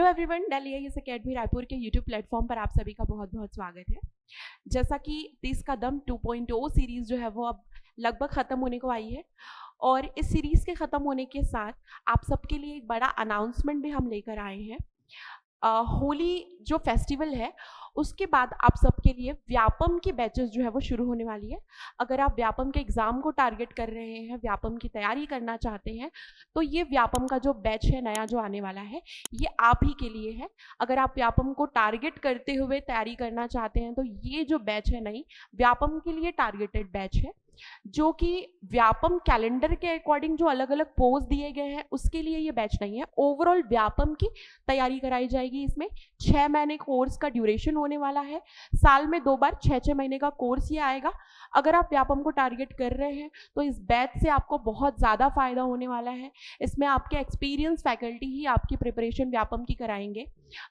Hello everyone, Delhi IAS academy Raipur के YouTube platform पर आप सभी का बहुत बहुत स्वागत है। जैसा कि 30 कदम 2.0 सीरीज जो है वो अब लगभग ख़त्म होने को आई है और इस सीरीज़ के ख़त्म होने के साथ आप सबके लिए एक बड़ा अनाउंसमेंट भी हम लेकर आए हैं। होली जो फेस्टिवल है उसके बाद आप सबके लिए व्यापम की बैचेस जो है वो शुरू होने वाली है। अगर आप व्यापम के एग्ज़ाम को टारगेट कर रहे हैं, व्यापम की तैयारी करना चाहते हैं, तो ये व्यापम का जो बैच है नया जो आने वाला है ये आप ही के लिए है। अगर आप व्यापम को टारगेट करते हुए तैयारी करना चाहते हैं तो ये जो बैच है नई व्यापम के लिए टारगेटेड बैच है, जो कि व्यापम कैलेंडर के अकॉर्डिंग जो अलग अलग पोज दिए गए हैं उसके लिए ये बैच नहीं है। ओवरऑल व्यापम की तैयारी कराई जाएगी। इसमें 6 महीने कोर्स का ड्यूरेशन होने वाला है। साल में 2 बार 6-6 महीने का कोर्स ये आएगा। अगर आप व्यापम को टारगेट कर रहे हैं तो इस बैच से आपको बहुत ज़्यादा फायदा होने वाला है। इसमें आपके एक्सपीरियंस फैकल्टी ही आपकी प्रिपरेशन व्यापम की कराएंगे।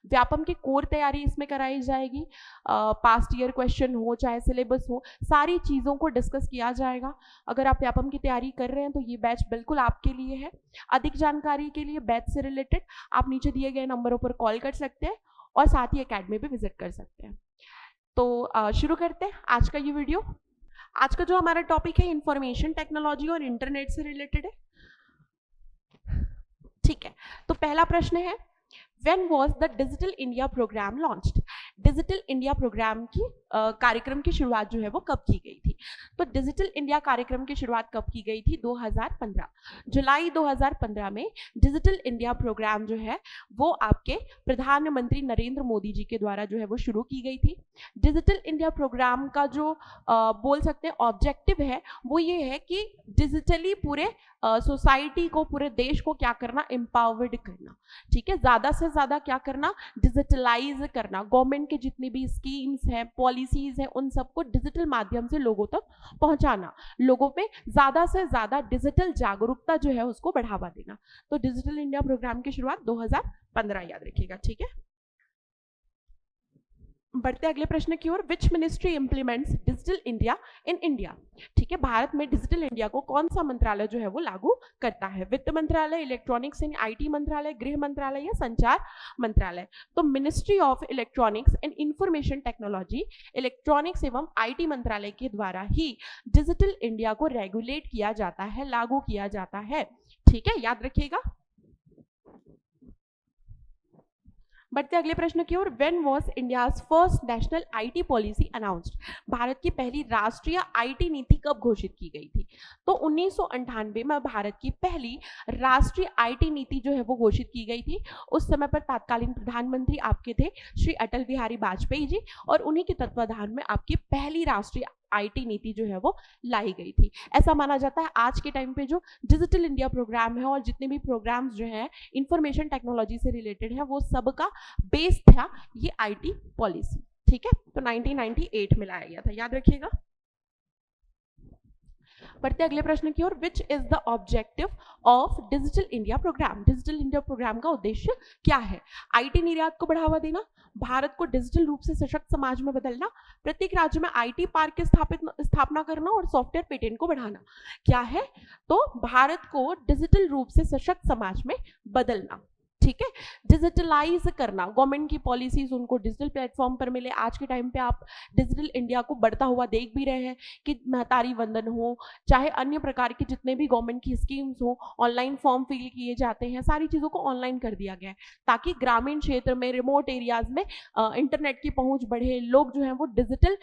व्यापम की कोर तैयारी इसमें कराई जाएगी। पास्ट ईयर क्वेश्चन हो चाहे सिलेबस हो, सारी चीज़ों को डिस्कस किया जाएगा। अगर आप व्यापम की तैयारी कर रहे हैं तो ये बैच बिल्कुल आपके लिए है। अधिक जानकारी के लिए बैच से रिलेटेड आप नीचे दिए गए नंबरों पर कॉल कर सकते हैं और साथ ही एकेडमी भी विजिट कर सकते हैं। तो शुरू करते हैं आज का ये वीडियो। आज का जो हमारा टॉपिक है इंफॉर्मेशन टेक्नोलॉजी और इंटरनेट से रिलेटेड है। ठीक है, तो पहला प्रश्न है, When was the Digital India program launched? Digital India program की कार्यक्रम की शुरुआत जो है वो कब की गई थी? तो डिजिटल इंडिया कार्यक्रम की शुरुआत कब की गई थी? 2015 जुलाई 2015 में डिजिटल इंडिया प्रोग्राम जो है वो आपके प्रधानमंत्री नरेंद्र मोदी जी के द्वारा जो है वो शुरू की गई थी। डिजिटल इंडिया प्रोग्राम का जो बोल सकते हैं ऑब्जेक्टिव है वो ये है कि डिजिटली पूरे सोसाइटी को, पूरे देश को क्या करना, एम्पावर्ड करना। ठीक है, ज़्यादा से ज़्यादा क्या करना, डिजिटलाइज करना। गवर्नमेंट के जितनी भी स्कीम्स हैं, पॉलिसीज हैं, उन सबको डिजिटल माध्यम से लोगों तक पहुंचाना, लोगों पे ज़्यादा से ज़्यादा डिजिटल जागरूकता जो है उसको बढ़ावा देना। तो डिजिटल इंडिया प्रोग्राम की शुरुआत 2015 याद रखिएगा। ठीक है, बढ़ते अगले प्रश्न की ओर। Which ministry implements digital India in India? ठीक है, भारत में डिजिटल इंडिया को कौन सा मंत्रालय जो है वो लागू करता है? वित्त मंत्रालय, इलेक्ट्रॉनिक्स एंड आईटी मंत्रालय, गृह मंत्रालय या संचार मंत्रालय? तो ministry of electronics and information technology, electronics एवं आईटी मंत्रालय के द्वारा ही डिजिटल इंडिया को रेगुलेट किया जाता है, लागू किया जाता है। ठीक है, याद रखिएगा। बढ़ते अगले प्रश्न की ओर। When was India's first national IT policy announced? भारत की पहली राष्ट्रीय आईटी नीति कब घोषित की गई थी? तो 1998 में भारत की पहली राष्ट्रीय आईटी नीति जो है वो घोषित की गई थी। उस समय पर तत्कालीन प्रधानमंत्री आपके थे श्री अटल बिहारी वाजपेयी जी, और उन्हीं के तत्वाधान में आपकी पहली राष्ट्रीय आईटी नीति जो है वो लाई गई थी। ऐसा माना जाता है आज के टाइम पे जो डिजिटल इंडिया प्रोग्राम है और जितने भी प्रोग्राम्स जो हैं इंफॉर्मेशन टेक्नोलॉजी से रिलेटेड है वो सबका बेस था ये आईटी पॉलिसी। ठीक है, तो 1998 में लाया गया था, याद रखिएगा। बढ़ते अगले प्रश्न की ओर। Which is the objective of digital India programme? Digital India programme का उद्देश्य क्या है? आईटी निर्यात को बढ़ावा देना, भारत को डिजिटल रूप से सशक्त समाज में बदलना, प्रत्येक राज्य में आईटी पार्क की स्थापना करना और सॉफ्टवेयर पेटेंट को बढ़ाना। क्या है? तो भारत को डिजिटल रूप से सशक्त समाज में बदलना। ठीक है, डिजिटलाइज करना, गवर्नमेंट की पॉलिसीज उनको डिजिटल प्लेटफॉर्म पर मिले। आज के टाइम पे आप डिजिटल इंडिया को बढ़ता हुआ देख भी रहे हैं कि महतारी वंदन हो चाहे अन्य प्रकार के जितने भी गवर्नमेंट की स्कीम्स हो, ऑनलाइन फॉर्म फिल किए जाते हैं, सारी चीज़ों को ऑनलाइन कर दिया गया है ताकि ग्रामीण क्षेत्र में, रिमोट एरियाज में इंटरनेट की पहुँच बढ़े, लोग जो हैं वो डिजिटल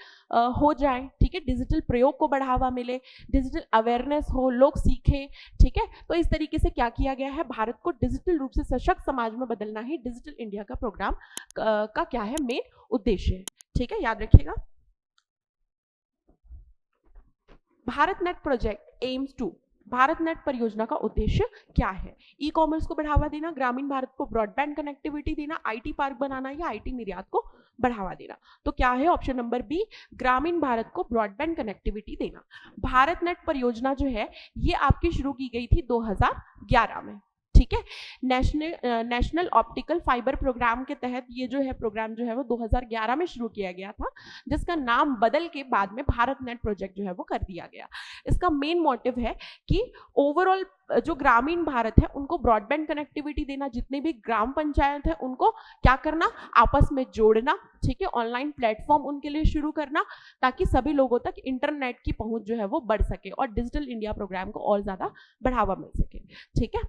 हो जाएं। ठीक है, डिजिटल प्रयोग को बढ़ावा मिले, डिजिटल अवेयरनेस हो, लोग सीखें। ठीक है, तो इस तरीके से क्या किया गया है, भारत को डिजिटल रूप से सशक्त समाज में बदलना ही डिजिटल इंडिया का प्रोग्राम का क्या है, मेन उद्देश्य है। ठीक है, याद रखिएगा। Bharat net project aims to, Bharat net परियोजना का उद्देश्य क्या है? ई कॉमर्स को बढ़ावा देना, ग्रामीण भारत को ब्रॉडबैंड कनेक्टिविटी देना, आईटी पार्क बनाना या आईटी निर्यात को बढ़ावा देना? तो क्या है ऑप्शन नंबर बी, ग्रामीण भारत को ब्रॉडबैंड कनेक्टिविटी देना। भारत नेट परियोजना जो है ये आपकी शुरू की गई थी 2011 में। ठीक है। नेशनल ऑप्टिकल फाइबर प्रोग्राम के तहत ये जो है प्रोग्राम जो है वो 2011 में शुरू किया गया था, जिसका नाम बदल के बाद में भारत नेट प्रोजेक्ट जो है वो कर दिया गया। इसका मेन मोटिव है कि ओवरऑल जो ग्रामीण भारत है उनको ब्रॉडबैंड कनेक्टिविटी देना, जितने भी ग्राम पंचायत है उनको क्या करना, आपस में जोड़ना, ठीक है, ऑनलाइन प्लेटफॉर्म उनके लिए शुरू करना ताकि सभी लोगों तक इंटरनेट की पहुंच जो है वो बढ़ सके और डिजिटल इंडिया प्रोग्राम को और ज्यादा बढ़ावा मिल सके। ठीक है,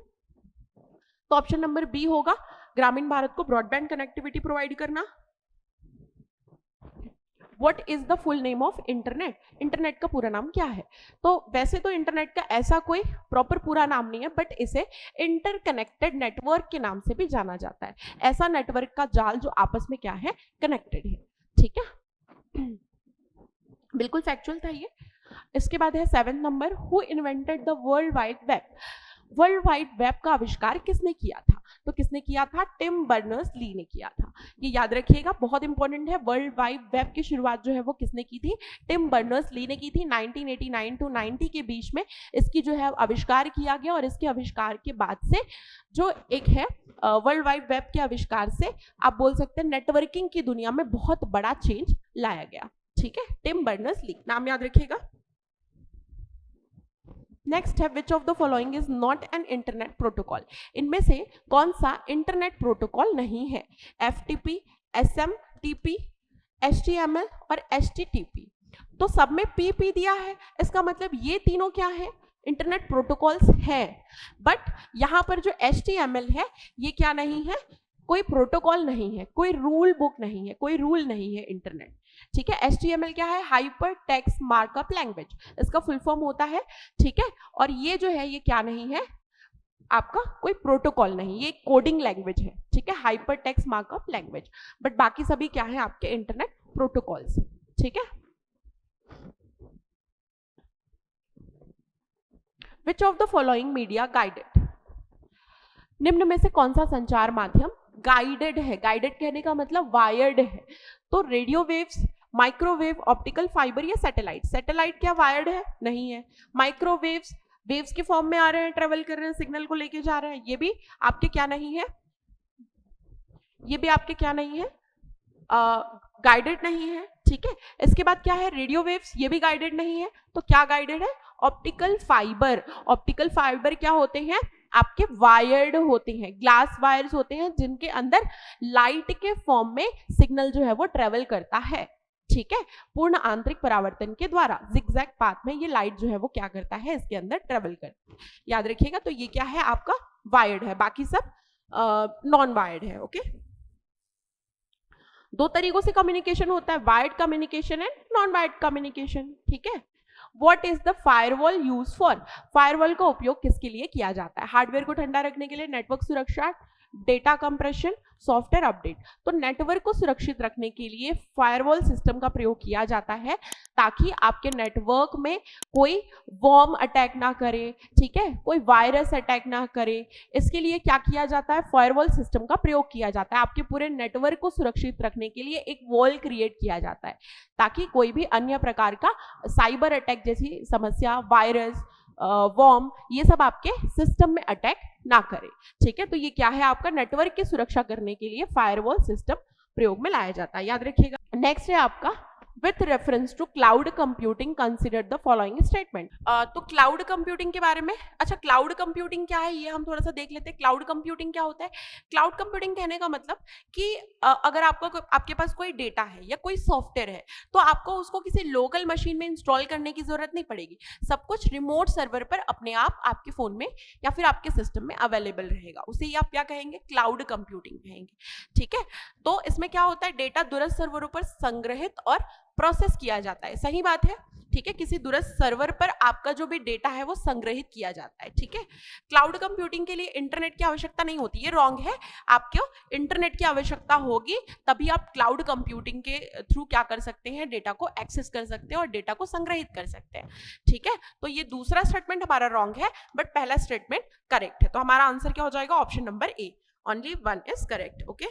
तो ऑप्शन नंबर बी होगा, ग्रामीण भारत को ब्रॉडबैंड कनेक्टिविटी प्रोवाइड करना। What is the full name of internet? Internet का पूरा नाम क्या है? तो वैसे तो इंटरनेट का ऐसा कोई प्रॉपर पूरा नाम नहीं है, बट इसे इंटरकनेक्टेड नेटवर्क के नाम से भी जाना जाता है। ऐसा नेटवर्क का जाल जो आपस में क्या है, कनेक्टेड है। ठीक है, बिल्कुल फैक्चुअल था ये। इसके बाद है 7 number, who invented the world wide web? World wide web का आविष्कार किसने किया था? तो किसने किया था? टिम बर्नर्स ली ने किया था। ये याद रखिएगा, बहुत इंपॉर्टेंट है। वर्ल्ड वाइड वेब की शुरुआत जो है वो किसने की थी? टिम बर्नर्स ली ने की थी। 1989 टू 90 के बीच में इसकी जो है आविष्कार किया गया और इसके आविष्कार के बाद से जो एक है वर्ल्ड वाइड वेब के आविष्कार से आप बोल सकते हैं नेटवर्किंग की दुनिया में बहुत बड़ा चेंज लाया गया। ठीक है, टिम बर्नर्स ली, नाम याद रखिएगा। नेक्स्ट है, which of the following is not an internet protocol? इनमें से कौन सा इंटरनेट प्रोटोकॉल नहीं है? FTP, SMTP, HTML और HTTP। तो सब में PP दिया है, इसका मतलब ये तीनों क्या है? इंटरनेट प्रोटोकॉल्स हैं। बट यहाँ पर जो HTML है ये क्या नहीं है? कोई प्रोटोकॉल नहीं है, कोई रूल बुक नहीं है, कोई रूल नहीं है इंटरनेट। ठीक है, HTML क्या है? हाइपर टेक्स्ट मार्कअप लैंग्वेज, इसका फुल फॉर्म होता है। ठीक है, और ये जो है ये क्या नहीं है? आपका कोई प्रोटोकॉल नहीं, ये कोडिंग लैंग्वेज है। ठीक है, hyper text markup language. But बाकी सभी क्या है? आपके इंटरनेट प्रोटोकॉल्स। ठीक है, which of the following media guided? निम्न में से कौन सा संचार माध्यम गाइडेड है? गाइडेड कहने का मतलब वायर्ड है। तो radio waves, microwave, optical fibre या सैटेलाइट? सैटेलाइट क्या वायर्ड है? नहीं है। माइक्रोवेव्स वेव्स के फॉर्म में आ रहे हैं, ट्रेवल कर रहे हैं, सिग्नल को लेके जा रहे हैं, ये भी आपके क्या नहीं है? ये भी आपके क्या नहीं है? गाइडेड नहीं है। ठीक है, इसके बाद क्या है? रेडियो वेव्स, ये भी गाइडेड नहीं है। तो क्या गाइडेड है? Optical fibre. ऑप्टिकल फाइबर क्या होते हैं? आपके वायर्ड होते हैं, ग्लास वायर्स होते हैं जिनके अंदर लाइट के फॉर्म में सिग्नल जो है वो ट्रेवल करता है। ठीक है, पूर्ण आंतरिक परावर्तन के द्वारा जिगजैग पाथ में ये लाइट जो है वो क्या करता है? इसके अंदर ट्रेवल करता है। याद रखिएगा, तो ये क्या है? आपका वायर्ड है, बाकी सब नॉन वायर्ड है। ओके, दो तरीकों से कम्युनिकेशन होता है, wired communication and non wired communication. ठीक है, What is the firewall used for? Firewall का उपयोग किसके लिए किया जाता है? हार्डवेयर को ठंडा रखने के लिए, नेटवर्क सुरक्षा, डेटा कंप्रेशन, सॉफ्टवेयर अपडेट। तो नेटवर्क को सुरक्षित रखने के लिए फायरवॉल सिस्टम का प्रयोग किया जाता है ताकि आपके नेटवर्क में कोई वर्म अटैक ना करे। ठीक है, कोई वायरस अटैक ना करे। इसके लिए क्या किया जाता है? फायरवॉल सिस्टम का प्रयोग किया जाता है। आपके पूरे नेटवर्क को सुरक्षित रखने के लिए एक वॉल क्रिएट किया जाता है ताकि कोई भी अन्य प्रकार का साइबर अटैक जैसी समस्या, वायरस, वॉर्म, ये सब आपके सिस्टम में अटैक ना करे। ठीक है, तो ये क्या है? आपका नेटवर्क की सुरक्षा करने के लिए फायरवॉल सिस्टम प्रयोग में लाया जाता है, याद रखिएगा। नेक्स्ट है आपका, with reference to cloud computing consider the following statement. तो क्लाउड कंप्यूटिंग के बारे में, अच्छा क्लाउड कंप्यूटिंग क्या है ये हम थोड़ा सा देख लेते हैं। क्लाउड कंप्यूटिंग क्या होता है? क्लाउड कंप्यूटिंग कहने का मतलब कि अगर आपके पास कोई डेटा है या कोई सॉफ्टवेयर है तो आपको उसको किसी लोकल मशीन में इंस्टॉल करने की जरूरत नहीं पड़ेगी। सब कुछ रिमोट सर्वर पर अपने आप आपके फोन में या फिर आपके सिस्टम में अवेलेबल रहेगा, उसे ही आप क्या कहेंगे? क्लाउड कंप्यूटिंग कहेंगे। ठीक है, तो इसमें क्या होता है? डेटा दूरस्थ सर्वरों पर संग्रहित और प्रोसेस किया जाता है। सही बात है। ठीक है, किसी दूरस्थ सर्वर पर आपका जो भी डेटा है वो संग्रहित किया जाता है। ठीक है, क्लाउड कंप्यूटिंग के लिए इंटरनेट की आवश्यकता नहीं होती, ये रॉन्ग है। आपको इंटरनेट की आवश्यकता होगी तभी आप क्लाउड कंप्यूटिंग के थ्रू क्या कर सकते हैं? डेटा को एक्सेस कर सकते हैं और डेटा को संग्रहित कर सकते हैं। ठीक है, तो ये दूसरा स्टेटमेंट हमारा रॉन्ग है बट पहला स्टेटमेंट करेक्ट है। तो हमारा आंसर क्या हो जाएगा? Option number A, only 1 is correct. Okay,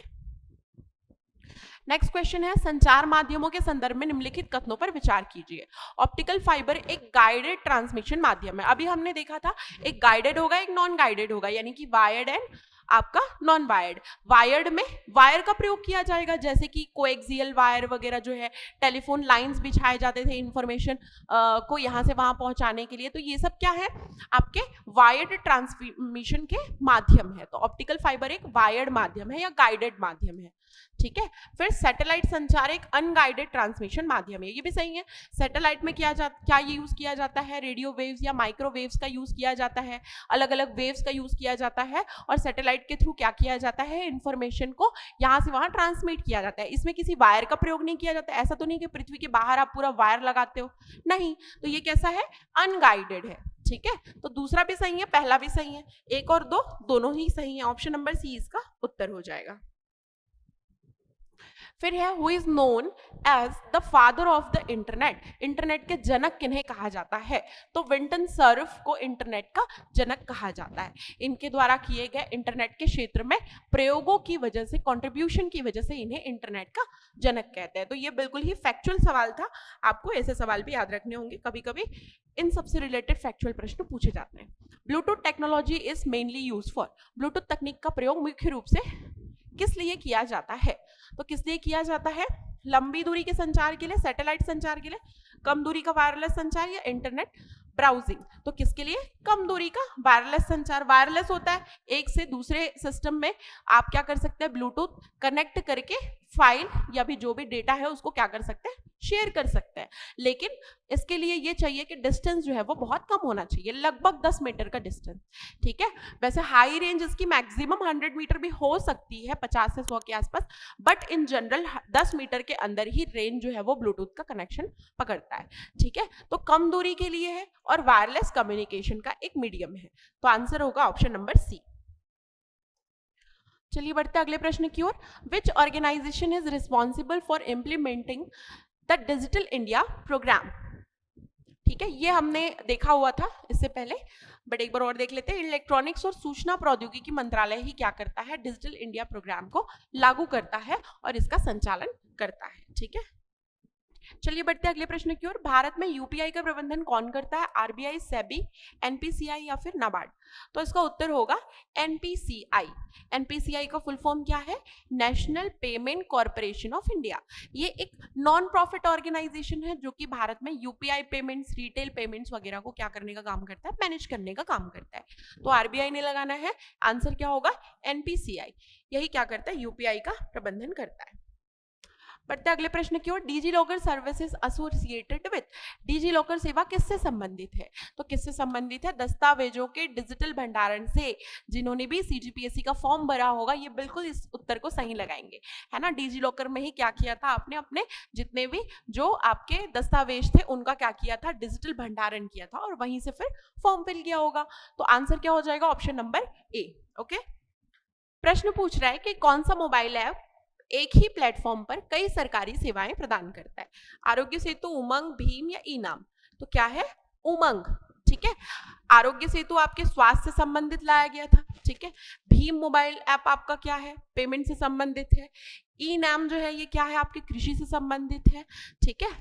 next question है, संचार माध्यमों के संदर्भ में निम्नलिखित कथनों पर विचार कीजिए। ऑप्टिकल फाइबर एक गाइडेड ट्रांसमिशन माध्यम है। अभी हमने देखा था एक गाइडेड होगा, एक नॉन गाइडेड होगा, यानी कि वायर्ड एंड आपका नॉन वायर्ड। वायर्ड में वायर का प्रयोग किया जाएगा, जैसे कि कोएक्सियल वायर वगैरह जो है, टेलीफोन लाइंस बिछाए जाते थे इंफॉर्मेशन को यहाँ से वहां पहुंचाने के लिए। तो ये सब क्या है, आपके वायर्ड ट्रांसमिशन के माध्यम है। तो ऑप्टिकल फाइबर एक वायर्ड माध्यम है या गाइडेड माध्यम है, ठीक है। फिर सैटेलाइट संचार एक अनगाइडेड ट्रांसमिशन माध्यम है, ये भी सही है। सैटेलाइट में क्या ये यूज किया जाता है, रेडियो वेव्स या माइक्रोवेव्स का यूज किया जाता है, अलग अलग वेव्स का यूज किया जाता है, और सैटेलाइट के थ्रू क्या किया जाता है, इंफॉर्मेशन को यहाँ से वहां ट्रांसमिट किया जाता है। इसमें किसी वायर का प्रयोग नहीं किया जाता। ऐसा तो नहीं कि पृथ्वी के बाहर आप पूरा वायर लगाते हो, नहीं। तो ये कैसा है, अनगाइडेड है, ठीक है। तो दूसरा भी सही है, पहला भी सही है, एक और दो दोनों ही सही है। ऑप्शन नंबर सी इसका उत्तर हो जाएगा। फिर है, who is known as the father of the internet. Internet के जनक किन्हें कहा जाता है, तो विंटन सर्फ को इंटरनेट का जनक कहा जाता है। इनके द्वारा किए गए इंटरनेट के क्षेत्र में प्रयोगों की वजह से, कंट्रीब्यूशन की वजह से इन्हें इंटरनेट का जनक कहते हैं। तो ये बिल्कुल ही फैक्चुअल सवाल था, आपको ऐसे सवाल भी याद रखने होंगे, कभी कभी इन सबसे रिलेटेड फैक्चुअल प्रश्न पूछे जाते हैं। Bluetooth technology is mainly use for. Bluetooth तकनीक का प्रयोग मुख्य रूप से किस लिए किया जाता है, तो किस लिए किया जाता है, लंबी दूरी के संचार के लिए, सैटेलाइट संचार के लिए, कम दूरी का वायरलेस संचार, या इंटरनेट ब्राउजिंग। तो किसके लिए, कम दूरी का वायरलेस संचार। वायरलेस होता है एक से दूसरे सिस्टम में आप क्या कर सकते हैं, ब्लूटूथ कनेक्ट करके फाइल या भी जो भी डेटा है उसको क्या कर सकते हैं, शेयर कर सकते हैं। लेकिन इसके लिए ये चाहिए कि डिस्टेंस जो है वो बहुत कम होना चाहिए, लगभग 10 मीटर का डिस्टेंस, ठीक है। वैसे हाई रेंज इसकी मैक्सिमम 100 मीटर भी हो सकती है, 50 से 100 के आसपास, बट इन जनरल 10 मीटर के अंदर ही रेंज जो है वो ब्लूटूथ का कनेक्शन पकड़ता है, ठीक है। तो कम दूरी के लिए है और वायरलेस कम्युनिकेशन का एक मीडियम है। तो आंसर होगा ऑप्शन नंबर सी। चलिए बढ़ते हैं अगले प्रश्न की ओर। Which organisation is responsible for implementing the digital India programme. ठीक है, ये हमने देखा हुआ था इससे पहले, बट एक बार और देख लेते हैं। इलेक्ट्रॉनिक्स और सूचना प्रौद्योगिकी मंत्रालय ही क्या करता है, डिजिटल इंडिया प्रोग्राम को लागू करता है और इसका संचालन करता है, ठीक है। चलिए बढ़ते हैं अगले प्रश्न की ओर। भारत में यूपीआई का प्रबंधन कौन करता है, आरबीआई, सेबी, एनपीसीआई या फिर नाबार्ड। तो इसका उत्तर होगा एनपीसीआई। एनपीसीआई का फुल फॉर्म क्या है, national payment corporation of India. ये एक नॉन प्रॉफिट ऑर्गेनाइजेशन है जो कि भारत में यूपीआई पेमेंट्स, रिटेल पेमेंट्स वगैरह को क्या करने का काम करता है, मैनेज करने का काम करता है। तो आरबीआई ने लगाना है, आंसर क्या होगा, एनपीसीआई। यही क्या करता है, यूपीआई का प्रबंधन करता है। बढ़ते अगले प्रश्न की ओर। DigiLocker services associated with. DigiLocker सेवा किससे संबंधित है, तो किससे संबंधित है, दस्तावेजों के डिजिटल भंडारण से। जिन्होंने भी सीजीपीएससी का फॉर्म भरा होगा ये बिल्कुल इस उत्तर को सही लगाएंगे, है ना। डिजी लॉकर में ही क्या किया था आपने, अपने जितने भी जो आपके दस्तावेज थे उनका क्या किया था, डिजिटल भंडारण किया था और वहीं से फिर फॉर्म फिल किया होगा। तो आंसर क्या हो जाएगा, ऑप्शन नंबर ए। ओके, प्रश्न पूछ रहा है कि कौन सा मोबाइल ऐप एक ही प्लेटफॉर्म पर कई सरकारी सेवाएं प्रदान करता है, आरोग्य सेतु, उमंग, भीम या ई नाम। तो क्या है, उमंग, ठीक है। आरोग्य सेतु आपके स्वास्थ्य से संबंधित लाया गया था, ठीक है। भीम मोबाइल ऐप आपका क्या है, पेमेंट से संबंधित है। ई नाम जो है ये क्या है, आपके कृषि से संबंधित है, ठीक है।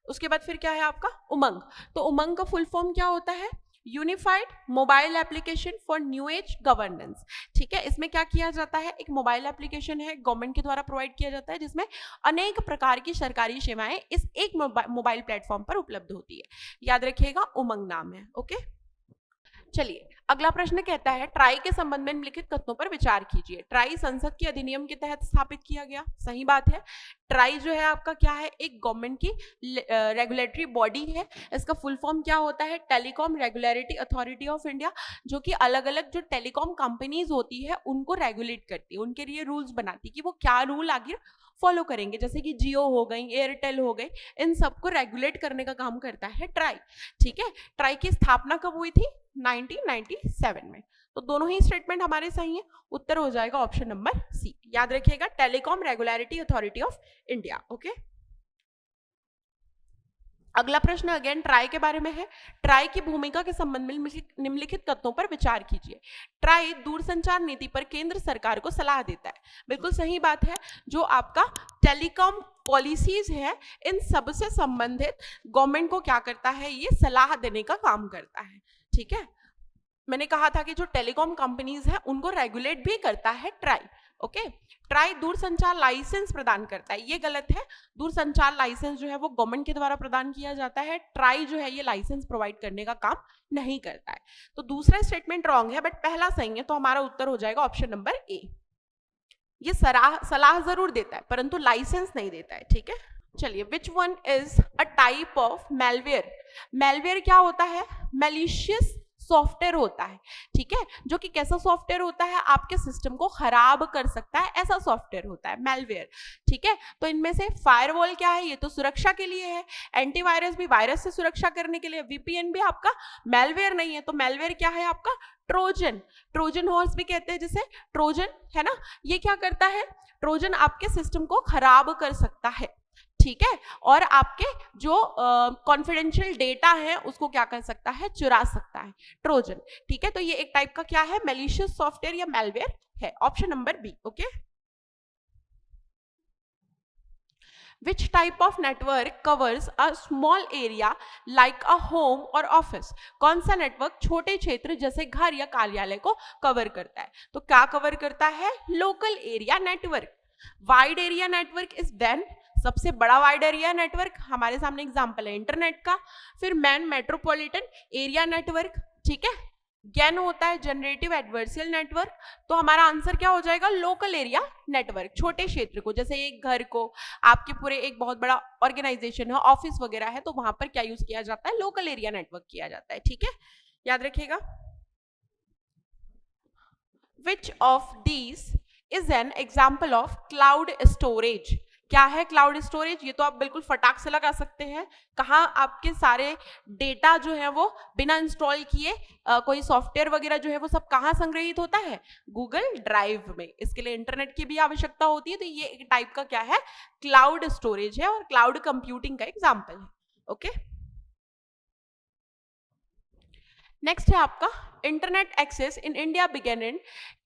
उसके बाद फिर क्या है आपका उमंग। तो उमंग का फुल फॉर्म क्या होता है, unified mobile application for new age governance, ठीक है। इसमें क्या किया जाता है, एक मोबाइल एप्लीकेशन है, गवर्नमेंट के द्वारा प्रोवाइड किया जाता है, जिसमें अनेक प्रकार की सरकारी सेवाएं इस एक मोबाइल प्लेटफॉर्म पर उपलब्ध होती है। याद रखिएगा, उमंग नाम है। ओके, चलिए अगला प्रश्न कहता है, ट्राई के संबंध में निम्नलिखित कथनों पर विचार कीजिए। ट्राई संसद के अधिनियम के तहत स्थापित किया गया, सही बात है। ट्राई जो है आपका क्या है, एक गवर्नमेंट की रेगुलेटरी बॉडी है। इसका फुल फॉर्म क्या होता है, telecom regulatory authority of India, जो कि अलग अलग जो टेलीकॉम कंपनीज होती है उनको रेगुलेट करती है, उनके लिए रूल्स बनाती है कि वो क्या रूल आगे फॉलो करेंगे। जैसे कि जियो हो गई, एयरटेल हो गई, इन सबको रेगुलेट करने का काम करता है ट्राई, ठीक है। ट्राई की स्थापना कब हुई थी, 1997 में। तो दोनों ही स्टेटमेंट हमारे सही है, उत्तर हो जाएगा ऑप्शन नंबर सी। याद रखिएगा, telecom regulatory authority of India. Okay, अगला प्रश्न अगेन ट्राई के बारे में है। ट्राई की भूमिका के संबंध में निम्नलिखित तत्वों पर विचार कीजिए। ट्राई दूरसंचार नीति पर केंद्र सरकार को सलाह देता है। बिल्कुल सही बात है। जो आपका टेलीकॉम पॉलिसीज है, इन सब से संबंधित गवर्नमेंट को क्या करता है, ये सलाह देने का काम करता है। ठीक है, मैंने कहा था कि जो टेलीकॉम कंपनीज है उनको रेगुलेट भी करता है ट्राई। ओके, ट्राई दूरसंचार लाइसेंस प्रदान करता है, ये गलत है। दूरसंचार लाइसेंस जो है वो गवर्नमेंट के द्वारा प्रदान किया जाता है। ट्राई जो है ये लाइसेंस प्रोवाइड करने का काम नहीं करता है। तो दूसरा स्टेटमेंट रॉन्ग है, बट पहला सही है, तो हमारा उत्तर हो जाएगा ऑप्शन नंबर ए। ये सलाह जरूर देता है परंतु लाइसेंस नहीं देता है। ठीक है, चलिए, which one is a type of malware. Malware क्या होता है, मैलिशियस सॉफ्टवेयर होता है। ठीक है, जो कि कैसा सॉफ्टवेयर होता है, आपके सिस्टम को खराब कर सकता है, ऐसा सॉफ्टवेयर होता है मेलवेयर। ठीक है, तो इनमें से फायरवॉल क्या है, ये तो सुरक्षा के लिए है। एंटीवायरस भी वायरस से सुरक्षा करने के लिए। वीपीएन भी आपका मेलवेयर नहीं है। तो मेलवेयर क्या है आपका, ट्रोजन। ट्रोजन हॉर्स भी कहते हैं जिसे, ट्रोजन है ना। ये क्या करता है, ट्रोजन आपके सिस्टम को खराब कर सकता है। ठीक है, और आपके जो कॉन्फिडेंशियल डेटा है उसको क्या कर सकता है, चुरा सकता है, ट्रोजन। ठीक है, तो ये एक टाइप का क्या है, मैलिशियस सॉफ्टवेयर या मेलवेयर है। Option number B. Okay, Which type of network covers a small area like a home or office? कौन सा नेटवर्क छोटे क्षेत्र जैसे घर या कार्यालय को कवर करता है? तो क्या कवर करता है, local area network. Wide area network is then, सबसे बड़ा वाइड एरिया नेटवर्क, हमारे सामने एग्जांपल है इंटरनेट का। फिर मेट्रोपॉलिटन एरिया नेटवर्क। ठीक है, गैन होता है जनरेटिव एडवर्सियल नेटवर्क। तो हमारा आंसर क्या हो जाएगा, लोकल एरिया नेटवर्क। छोटे क्षेत्र को, जैसे एक घर को, आपके पूरे एक बहुत बड़ा ऑर्गेनाइजेशन है, ऑफिस वगैरह है, तो वहां पर क्या यूज किया जाता है, लोकल एरिया नेटवर्क किया जाता है। ठीक है, याद रखिएगा। Which of these is an example of cloud storage. क्या है क्लाउड स्टोरेज, ये तो आप बिल्कुल फटाक से लगा सकते हैं। कहाँ आपके सारे डेटा जो है वो बिना इंस्टॉल किए कोई सॉफ्टवेयर वगैरह जो है वो सब कहाँ संग्रहित होता है, गूगल ड्राइव में। इसके लिए इंटरनेट की भी आवश्यकता होती है। तो ये एक टाइप का क्या है, क्लाउड स्टोरेज है और क्लाउड कंप्यूटिंग का एग्जाम्पल है। ओके, नेक्स्ट है आपका internet access in India began in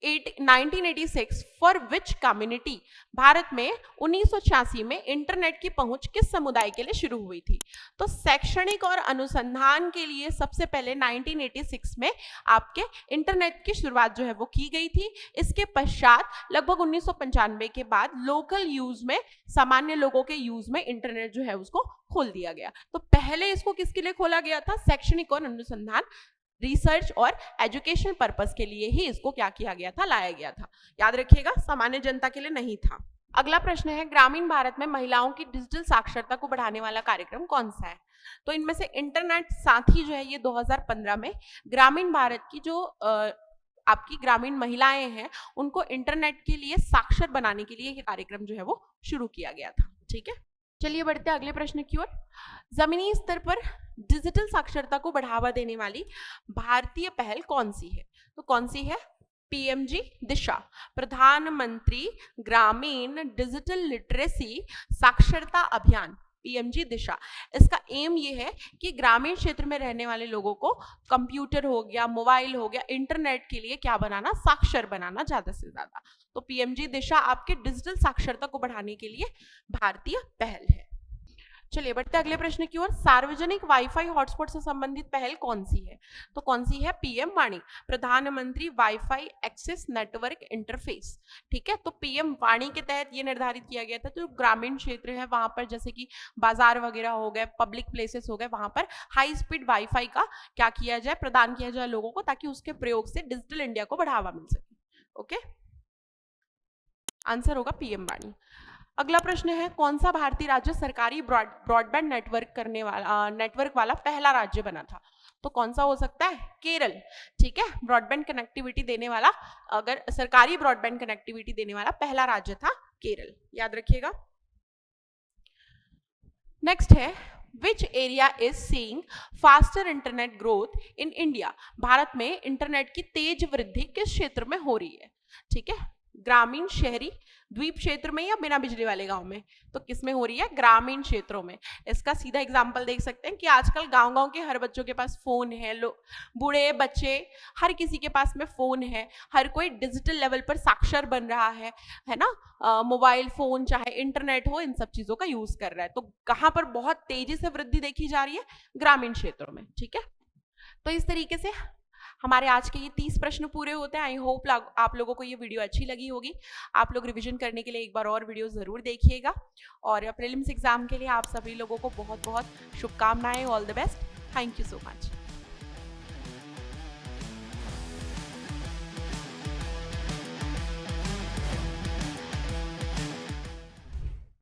1986 for which community. Bharat में 1986 में इंटरनेट की पहुंच किस समुदाय के लिए शुरू हुई थी? तो शैक्षणिक और अनुसंधान के लिए सबसे पहले 1986 में आपके इंटरनेट की शुरुआत जो है वो की गई थी। इसके पश्चात लगभग 1995 के बाद लोकल यूज में, सामान्य लोगों के यूज में इंटरनेट जो है उसको खोल दिया गया। तो पहले इसको किसके लिए खोला गया था, शैक्षणिक और अनुसंधान, रिसर्च और एजुकेशनल पर्पस के लिए ही इसको क्या किया गया था, लाया गया था। याद रखिएगा, सामान्य जनता के लिए नहीं था। अगला प्रश्न है, ग्रामीण भारत में महिलाओं की डिजिटल साक्षरता को बढ़ाने वाला कार्यक्रम कौन सा है? तो इनमें से इंटरनेट साथी जो है ये 2015 में ग्रामीण भारत की जो आपकी ग्रामीण महिलाएं हैं उनको इंटरनेट के लिए साक्षर बनाने के लिए ये कार्यक्रम जो है वो शुरू किया गया था। ठीक है, चलिए बढ़ते हैं अगले प्रश्न की ओर। जमीनी स्तर पर डिजिटल साक्षरता को बढ़ावा देने वाली भारतीय पहल कौन सी है? तो कौन सी है, पीएमजी दिशा, प्रधानमंत्री ग्रामीण डिजिटल लिटरेसी साक्षरता अभियान, पीएमजी दिशा। इसका एम ये है कि ग्रामीण क्षेत्र में रहने वाले लोगों को कंप्यूटर हो गया, मोबाइल हो गया, इंटरनेट के लिए क्या बनाना, साक्षर बनाना ज्यादा से ज्यादा। तो पीएमजी दिशा आपके डिजिटल साक्षरता को बढ़ाने के लिए भारतीय पहल है। चलिए बढ़ते अगले प्रश्न की ओर। सार्वजनिक वाईफाई हॉटस्पॉट से संबंधित पहल कौन सी है? तो कौन सी है, पीएम वाणी, प्रधानमंत्री वाईफाई एक्सेस नेटवर्क इंटरफेस। ठीक है, तो पीएम वाणी के तहत ये निर्धारित किया गया था, तो ग्रामीण क्षेत्र है वहां पर, जैसे कि बाजार वगैरह हो गए, पब्लिक प्लेसेस हो गए, वहां पर हाई स्पीड वाईफाई का क्या किया जाए, प्रदान किया जाए लोगों को, ताकि उसके प्रयोग से डिजिटल इंडिया को बढ़ावा मिल सके। ओके, आंसर होगा पीएम वाणी। अगला प्रश्न है, कौन सा भारतीय राज्य सरकारी ब्रॉडबैंड नेटवर्क वाला पहला राज्य बना था? तो कौन सा हो सकता है, केरल। ठीक है, ब्रॉडबैंड कनेक्टिविटी देने वाला, अगर सरकारी ब्रॉडबैंड कनेक्टिविटी देने वाला पहला राज्य था केरल, याद रखिएगा। नेक्स्ट है, which area is seeing faster internet growth in India. Bharat में इंटरनेट की तेज वृद्धि किस क्षेत्र में हो रही है? ठीक है, ग्रामीण, शहरी, द्वीप क्षेत्र में या बिना बिजली वाले गांव में? तो किस में हो रही है? ग्रामीण क्षेत्रों में। इसका सीधा एग्जांपल देख सकते हैं कि आजकल गांव-गांव के हर बच्चों के पास फोन है, बूढ़े बच्चे हर किसी के पास में फोन है, हर कोई डिजिटल लेवल पर साक्षर बन रहा है ना? मोबाइल फोन चाहे इंटरनेट हो, इन सब चीजों का यूज कर रहा है। तो कहां पर बहुत तेजी से वृद्धि देखी जा रही है? ग्रामीण क्षेत्रों में। ठीक है, तो इस तरीके से हमारे आज के ये 30 प्रश्न पूरे होते हैं। आई होप आप लोगों को ये वीडियो अच्छी लगी होगी। आप लोग रिवीजन करने के लिए एक बार और वीडियो जरूर देखिएगा, और प्रीलिम्स एग्जाम के लिए आप सभी लोगों को बहुत बहुत शुभकामनाएं। All the best. Thank you so much.